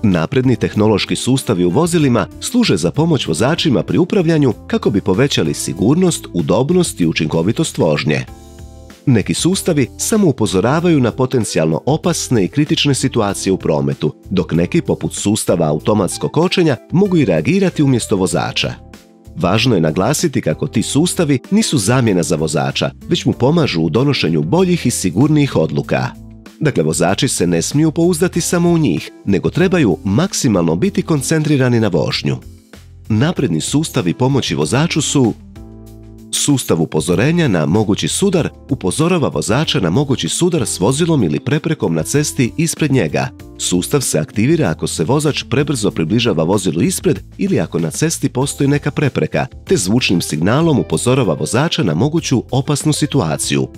Napredni tehnološki sustavi u vozilima služe za pomoć vozačima pri upravljanju kako bi povećali sigurnost, udobnost i učinkovitost vožnje. Neki sustavi samo upozoravaju na potencijalno opasne i kritične situacije u prometu, dok neki, poput sustava automatskog kočenja, mogu i reagirati umjesto vozača. Važno je naglasiti kako ti sustavi nisu zamjena za vozača, već mu pomažu u donošenju boljih i sigurnijih odluka. Dakle, vozači se ne smiju pouzdati samo u njih, nego trebaju maksimalno biti koncentrirani na vožnju. Napredni sustavi pomoći vozaču su: sustav upozorenja na mogući sudar upozorava vozača na mogući sudar s vozilom ili preprekom na cesti ispred njega. Sustav se aktivira ako se vozač prebrzo približava vozilu ispred ili ako na cesti postoji neka prepreka, te zvučnim signalom upozorava vozača na moguću opasnu situaciju.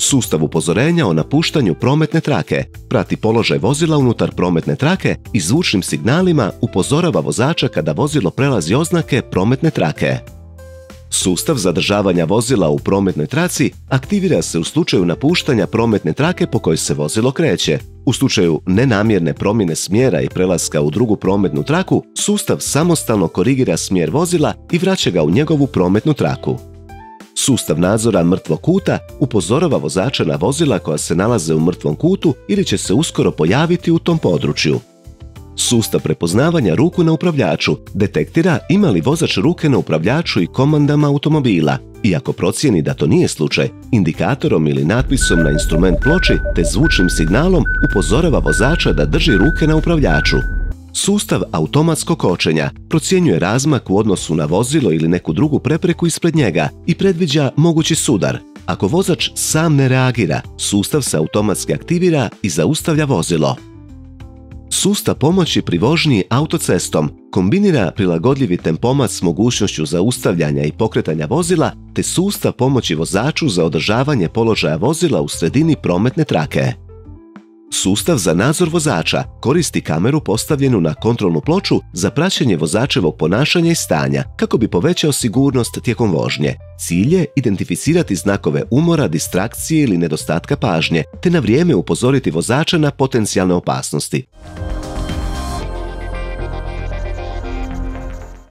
Sustav upozorenja o napuštanju prometne trake prati položaj vozila unutar prometne trake i zvučnim signalima upozorava vozača kada vozilo prelazi oznake prometne trake. Sustav zadržavanja vozila u prometnoj traci aktivira se u slučaju napuštanja prometne trake po kojoj se vozilo kreće. U slučaju nenamjerne promjene smjera i prelaska u drugu prometnu traku, sustav samostalno korigira smjer vozila i vraća ga u njegovu prometnu traku. Sustav nadzora mrtvog kuta upozorava vozača na vozila koja se nalaze u mrtvom kutu ili će se uskoro pojaviti u tom području. Sustav prepoznavanja ruku na upravljaču detektira ima li vozač ruke na upravljaču i komandama automobila. I ako procijeni da to nije slučaj, indikatorom ili natpisom na instrument ploči te zvučnim signalom upozorava vozača da drži ruke na upravljaču. Sustav automatskog kočenja procjenjuje razmak u odnosu na vozilo ili neku drugu prepreku ispred njega i predviđa mogući sudar. Ako vozač sam ne reagira, sustav se automatski aktivira i zaustavlja vozilo. Sustav pomoći pri vožnji autocestom kombinira prilagodljivi tempomat s mogućnošću zaustavljanja i pokretanja vozila te sustav pomoći vozaču za održavanje položaja vozila u sredini prometne trake. Sustav za nadzor vozača koristi kameru postavljenu na kontrolnu ploču za praćenje vozačevog ponašanja i stanja kako bi povećao sigurnost tijekom vožnje. Cilj je identificirati znakove umora, distrakcije ili nedostatka pažnje, te na vrijeme upozoriti vozača na potencijalne opasnosti.